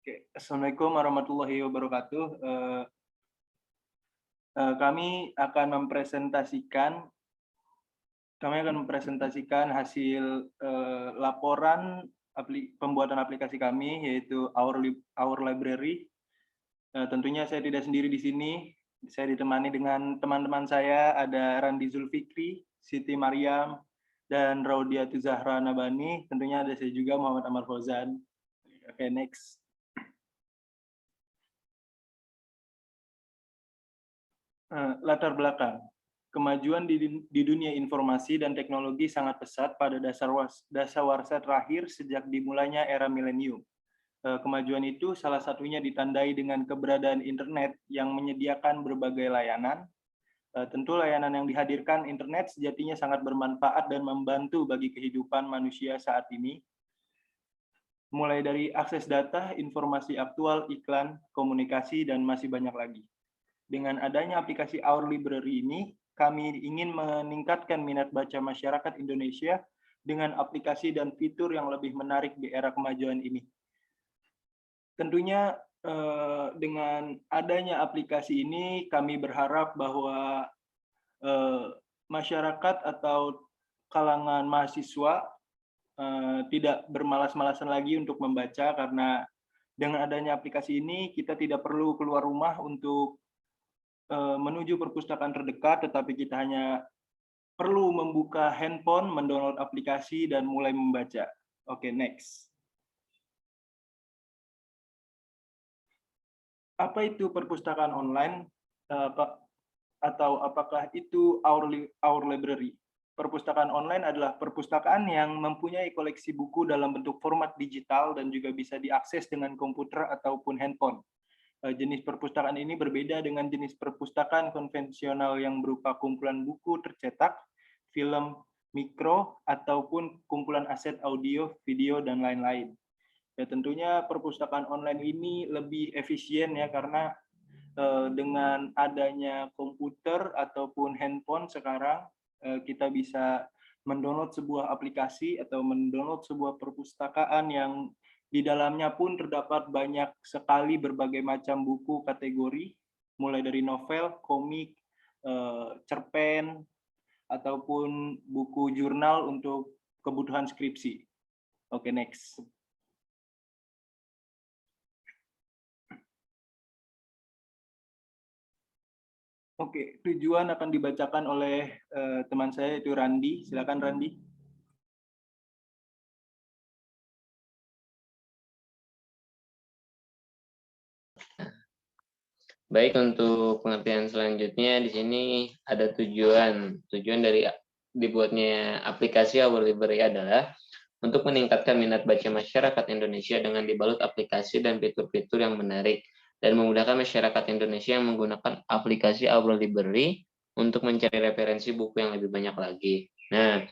Oke, Assalamualaikum warahmatullahi wabarakatuh. Kami akan mempresentasikan hasil laporan pembuatan aplikasi kami, yaitu Our Library. Tentunya saya tidak sendiri di sini. Saya ditemani dengan teman-teman saya, ada Randi Zulfikri, Siti Maryam, dan Raudiatu Zahra Nabani. Tentunya ada saya juga, Muhammad Amar Fauzan. Oke, next. Latar belakang. Kemajuan di dunia informasi dan teknologi sangat pesat pada dasawarsa terakhir sejak dimulainya era milenium. Kemajuan itu salah satunya ditandai dengan keberadaan internet yang menyediakan berbagai layanan. Tentu layanan yang dihadirkan internet sejatinya sangat bermanfaat dan membantu bagi kehidupan manusia saat ini. Mulai dari akses data, informasi aktual, iklan, komunikasi, dan masih banyak lagi. Dengan adanya aplikasi Our Library ini, kami ingin meningkatkan minat baca masyarakat Indonesia dengan aplikasi dan fitur yang lebih menarik di era kemajuan ini. Tentunya dengan adanya aplikasi ini, kami berharap bahwa masyarakat atau kalangan mahasiswa tidak bermalas-malasan lagi untuk membaca, karena dengan adanya aplikasi ini, kita tidak perlu keluar rumah untuk menuju perpustakaan terdekat, tetapi kita hanya perlu membuka handphone, mendownload aplikasi, dan mulai membaca. Oke, next. Apa itu perpustakaan online? Atau apakah itu Our Library? Perpustakaan online adalah perpustakaan yang mempunyai koleksi buku dalam bentuk format digital dan juga bisa diakses dengan komputer ataupun handphone. Jenis perpustakaan ini berbeda dengan jenis perpustakaan konvensional yang berupa kumpulan buku tercetak, film mikro, ataupun kumpulan aset audio, video, dan lain-lain. Ya, tentunya perpustakaan online ini lebih efisien ya, karena dengan adanya komputer ataupun handphone sekarang, kita bisa mendownload sebuah aplikasi atau mendownload sebuah perpustakaan yang di dalamnya pun terdapat banyak sekali berbagai macam buku kategori, mulai dari novel, komik, cerpen, ataupun buku jurnal untuk kebutuhan skripsi. Oke, next. Oke, tujuan akan dibacakan oleh teman saya, yaitu Randi. Silakan, Randi. Baik, untuk pengertian selanjutnya di sini ada tujuan dari dibuatnya aplikasi Our Library adalah untuk meningkatkan minat baca masyarakat Indonesia dengan dibalut aplikasi dan fitur-fitur yang menarik dan memudahkan masyarakat Indonesia yang menggunakan aplikasi Our Library untuk mencari referensi buku yang lebih banyak lagi. Nah,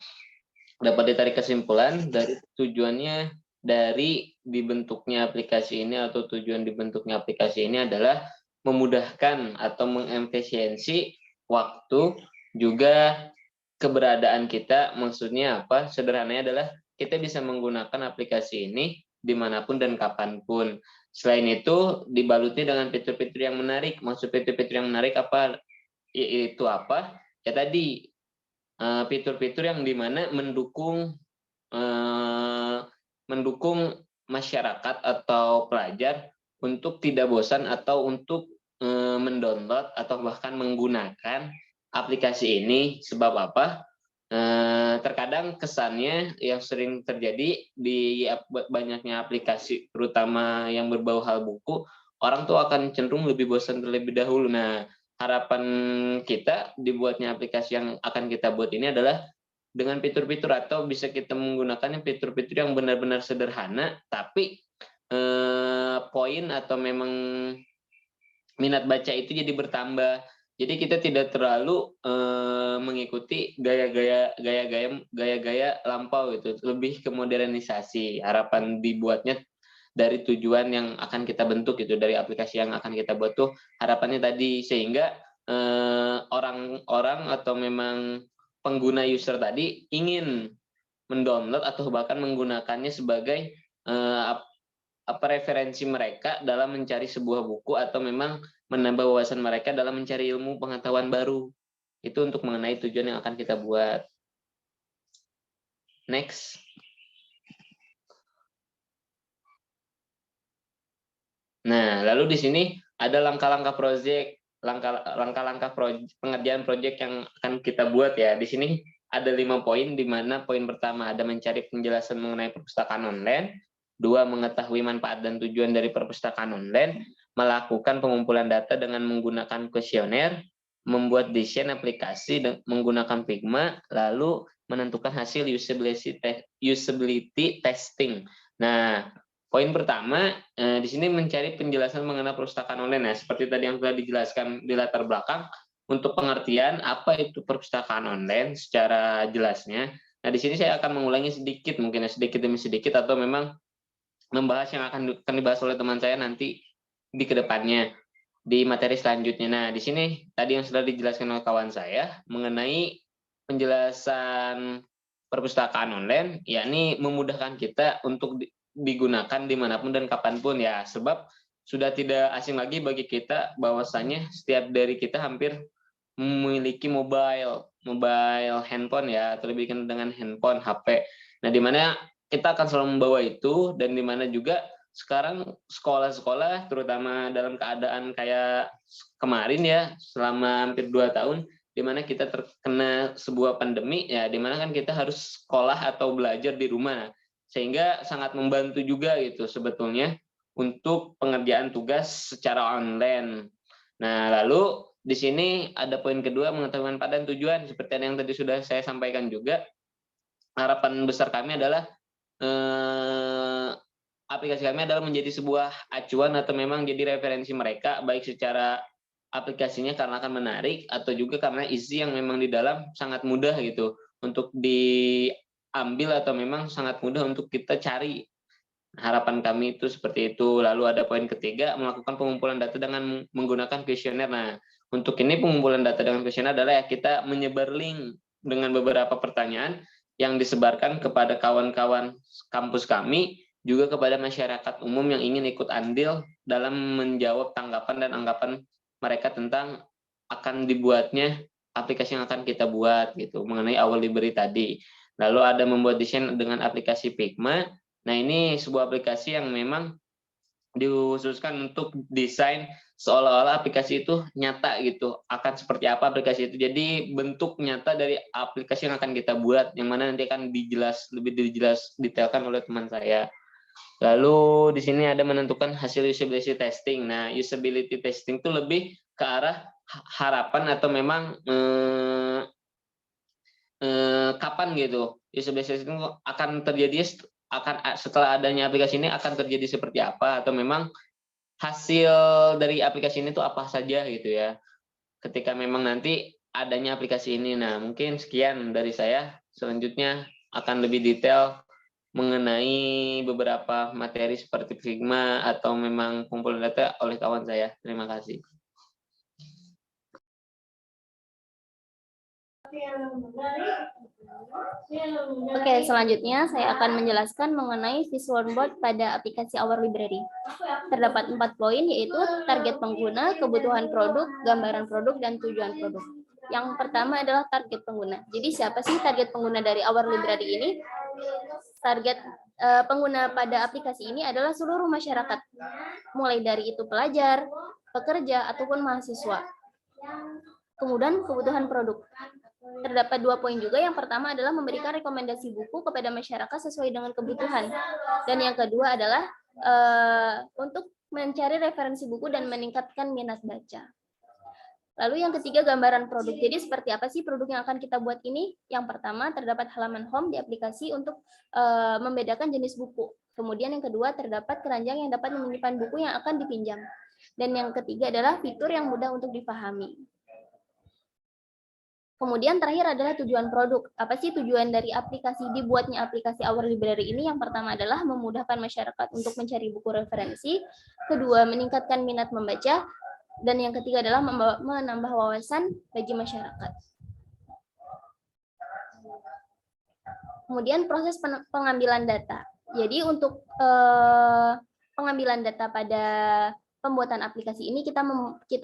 dapat ditarik kesimpulan dari tujuannya dari dibentuknya aplikasi ini atau tujuan dibentuknya aplikasi ini adalah memudahkan atau mengefisiensi waktu, juga keberadaan kita. Maksudnya apa? Sederhananya adalah kita bisa menggunakan aplikasi ini dimanapun dan kapanpun. Selain itu, dibaluti dengan fitur-fitur yang menarik. Maksud fitur-fitur yang menarik apa? Itu apa? Ya tadi, fitur-fitur yang dimana mendukung masyarakat atau pelajar untuk tidak bosan atau untuk mendownload atau bahkan menggunakan aplikasi ini. Sebab apa? Terkadang kesannya yang sering terjadi di banyaknya aplikasi, terutama yang berbau hal buku, orang tuh akan cenderung lebih bosan terlebih dahulu. Nah, harapan kita dibuatnya aplikasi yang akan kita buat ini adalah dengan fitur-fitur, atau bisa kita menggunakannya fitur-fitur yang benar-benar sederhana, tapi poin atau memang minat baca itu jadi bertambah. Jadi kita tidak terlalu mengikuti gaya-gaya lampau itu, lebih ke modernisasi. Harapan dibuatnya dari tujuan yang akan kita bentuk itu, dari aplikasi yang akan kita buat tuh harapannya tadi, sehingga orang-orang atau memang pengguna user tadi ingin mendownload atau bahkan menggunakannya sebagai apa referensi mereka dalam mencari sebuah buku atau memang menambah wawasan mereka dalam mencari ilmu pengetahuan baru. Itu untuk mengenai tujuan yang akan kita buat. Next. Nah, lalu di sini ada langkah-langkah proyek, langkah-langkah pengerjaan proyek yang akan kita buat ya. Di sini ada 5 poin, di mana poin pertama ada mencari penjelasan mengenai perpustakaan online, 2 mengetahui manfaat dan tujuan dari perpustakaan online, melakukan pengumpulan data dengan menggunakan kuesioner, membuat desain aplikasi menggunakan Figma, lalu menentukan hasil usability testing. Nah, poin pertama di sini mencari penjelasan mengenai perpustakaan online. Nah, seperti tadi yang sudah dijelaskan di latar belakang, untuk pengertian apa itu perpustakaan online secara jelasnya. Nah, di sini saya akan mengulangi sedikit, mungkin sedikit demi sedikit, atau memang membahas yang akan dibahas oleh teman saya nanti di kedepannya di materi selanjutnya. Nah, di sini tadi yang sudah dijelaskan oleh kawan saya mengenai penjelasan perpustakaan online, yakni memudahkan kita untuk digunakan dimanapun dan kapanpun ya, sebab sudah tidak asing lagi bagi kita bahwasanya setiap dari kita hampir memiliki mobile handphone ya, atau lebih dikenal dengan handphone HP. Nah, di mana kita akan selalu membawa itu, dan di mana juga sekarang sekolah-sekolah terutama dalam keadaan kayak kemarin ya, selama hampir 2 tahun di mana kita terkena sebuah pandemi ya, di mana kan kita harus sekolah atau belajar di rumah, sehingga sangat membantu juga gitu sebetulnya untuk pengerjaan tugas secara online. Nah, lalu di sini ada poin kedua, mengetahui manfaat dan tujuan. Seperti yang tadi sudah saya sampaikan juga, harapan besar kami adalah aplikasi kami adalah menjadi sebuah acuan atau memang jadi referensi mereka, baik secara aplikasinya karena akan menarik, atau juga karena isi yang memang di dalam sangat mudah gitu untuk diambil, atau memang sangat mudah untuk kita cari. Harapan kami itu seperti itu. Lalu ada poin ketiga, melakukan pengumpulan data dengan menggunakan kuesioner. Nah, untuk ini pengumpulan data dengan kuesioner adalah ya kita menyebar link dengan beberapa pertanyaan yang disebarkan kepada kawan-kawan kampus kami, juga kepada masyarakat umum yang ingin ikut andil dalam menjawab tanggapan dan anggapan mereka tentang akan dibuatnya aplikasi yang akan kita buat gitu, mengenai Our Library tadi. Lalu ada membuat desain dengan aplikasi Figma. Nah, ini sebuah aplikasi yang memang dikhususkan untuk desain seolah-olah aplikasi itu nyata gitu, akan seperti apa aplikasi itu. Jadi bentuk nyata dari aplikasi yang akan kita buat, yang mana nanti akan lebih detailkan oleh teman saya. Lalu di sini ada menentukan hasil usability testing. Nah, usability testing itu lebih ke arah harapan atau memang kapan gitu usability testing akan terjadi, setelah adanya aplikasi ini akan terjadi seperti apa, atau memang hasil dari aplikasi ini tuh apa saja gitu ya ketika memang nanti adanya aplikasi ini. Nah, mungkin sekian dari saya. Selanjutnya akan lebih detail mengenai beberapa materi seperti Figma atau memang kumpulan data oleh kawan saya. Terima kasih. Oke, selanjutnya saya akan menjelaskan mengenai visual board pada aplikasi Our Library. Terdapat 4 poin, yaitu target pengguna, kebutuhan produk, gambaran produk, dan tujuan produk. Yang pertama adalah target pengguna. Jadi siapa sih target pengguna dari Our Library ini? Target pengguna pada aplikasi ini adalah seluruh masyarakat, mulai dari itu pelajar, pekerja, ataupun mahasiswa. Kemudian kebutuhan produk. Terdapat 2 poin juga. Yang pertama adalah memberikan rekomendasi buku kepada masyarakat sesuai dengan kebutuhan. Dan yang kedua adalah untuk mencari referensi buku dan meningkatkan minat baca. Lalu yang ketiga, gambaran produk. Jadi seperti apa sih produk yang akan kita buat ini? Yang pertama, terdapat halaman home di aplikasi untuk membedakan jenis buku. Kemudian yang kedua, terdapat keranjang yang dapat menyimpan buku yang akan dipinjam. Dan yang ketiga adalah fitur yang mudah untuk dipahami. Kemudian terakhir adalah tujuan produk. Apa sih tujuan dari dibuatnya aplikasi Our Library ini? Yang pertama adalah memudahkan masyarakat untuk mencari buku referensi. Kedua, meningkatkan minat membaca. Dan yang ketiga adalah menambah wawasan bagi masyarakat. Kemudian proses pengambilan data. Jadi untuk pengambilan data pada pembuatan aplikasi ini kita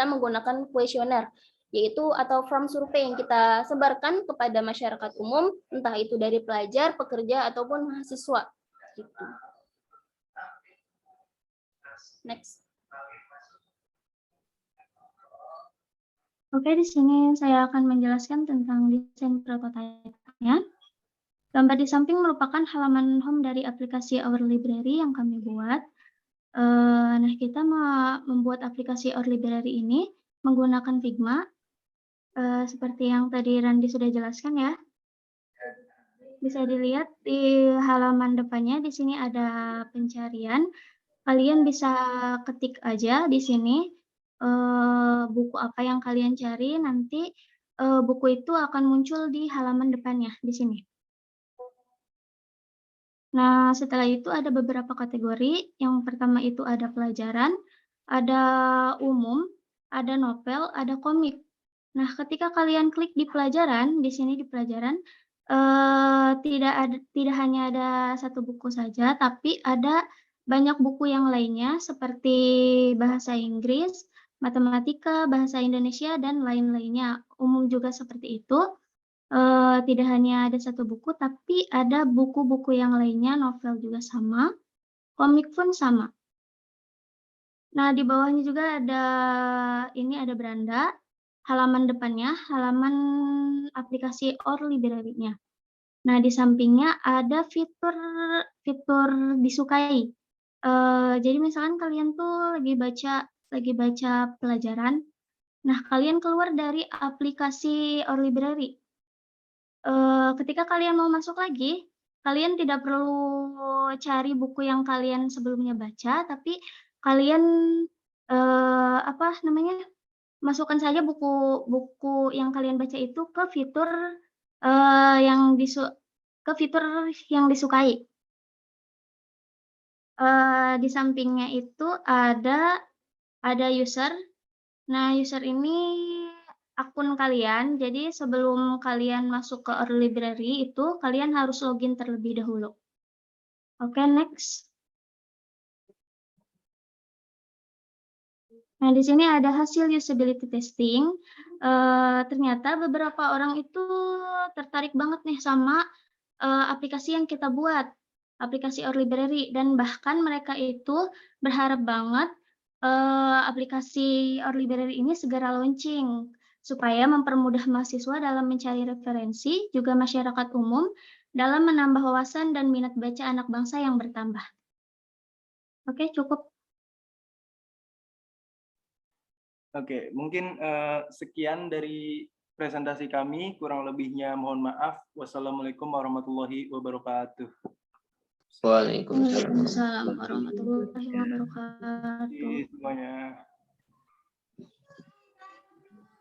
menggunakan kuesioner, yaitu atau form survei yang kita sebarkan kepada masyarakat umum, entah itu dari pelajar, pekerja, ataupun mahasiswa. Gitu. Next. Oke, di sini saya akan menjelaskan tentang desain prototipe-nya. Gambar di samping merupakan halaman home dari aplikasi Our Library yang kami buat. Nah, kita membuat aplikasi Our Library ini menggunakan Figma, seperti yang tadi Randi sudah jelaskan ya. Bisa dilihat di halaman depannya, di sini ada pencarian. Kalian bisa ketik aja di sini buku apa yang kalian cari, nanti buku itu akan muncul di halaman depannya di sini. Nah, setelah itu ada beberapa kategori. Yang pertama itu ada pelajaran, ada umum, ada novel, ada komik. Nah, ketika kalian klik di pelajaran, di sini di pelajaran, tidak hanya ada satu buku saja, tapi ada banyak buku yang lainnya seperti bahasa Inggris, matematika, bahasa Indonesia, dan lain-lainnya. Umum juga seperti itu. Tidak hanya ada satu buku, tapi ada buku-buku yang lainnya, novel juga sama, komik pun sama. Nah, di bawahnya juga ada beranda, halaman depannya, halaman aplikasi Our Library-nya. Nah, di sampingnya ada fitur disukai. Jadi misalkan kalian tuh lagi baca pelajaran, nah kalian keluar dari aplikasi Our Library. Ketika kalian mau masuk lagi, kalian tidak perlu cari buku yang kalian sebelumnya baca, tapi kalian masukkan saja buku yang kalian baca itu ke fitur yang disukai. Di sampingnya itu ada user. Nah, user ini akun kalian. Jadi sebelum kalian masuk ke Our Library itu kalian harus login terlebih dahulu. Oke, next. Nah, di sini ada hasil usability testing. Ternyata beberapa orang itu tertarik banget nih sama aplikasi yang kita buat, aplikasi Our Library, dan bahkan mereka itu berharap banget aplikasi Our Library ini segera launching supaya mempermudah mahasiswa dalam mencari referensi, juga masyarakat umum dalam menambah wawasan dan minat baca anak bangsa yang bertambah. Oke, cukup. Oke, mungkin sekian dari presentasi kami, kurang lebihnya mohon maaf. Wassalamualaikum warahmatullahi wabarakatuh. Waalaikumsalam. Waalaikumsalam warahmatullahi wabarakatuh. Terima kasih semuanya.